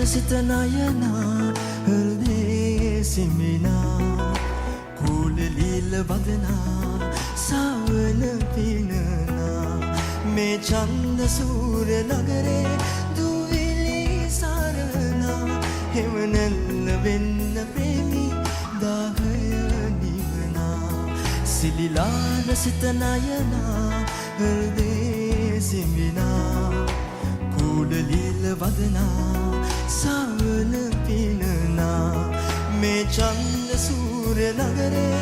සිතනයනා හෘදේ සිමිනා කුලලීල වදනා සවන පිනනා මේ චන්ද සූර්ය නගරේ දුවිලි සරණා හෙවනල්ල වෙන්න ප්‍රේමී දාහය නිවනා සිලිලාන සිතනයනා හෘදේ සිමිනා කුලලීල වදනා සවන පිනනා මේ චන්ද සූර්ය නගරේ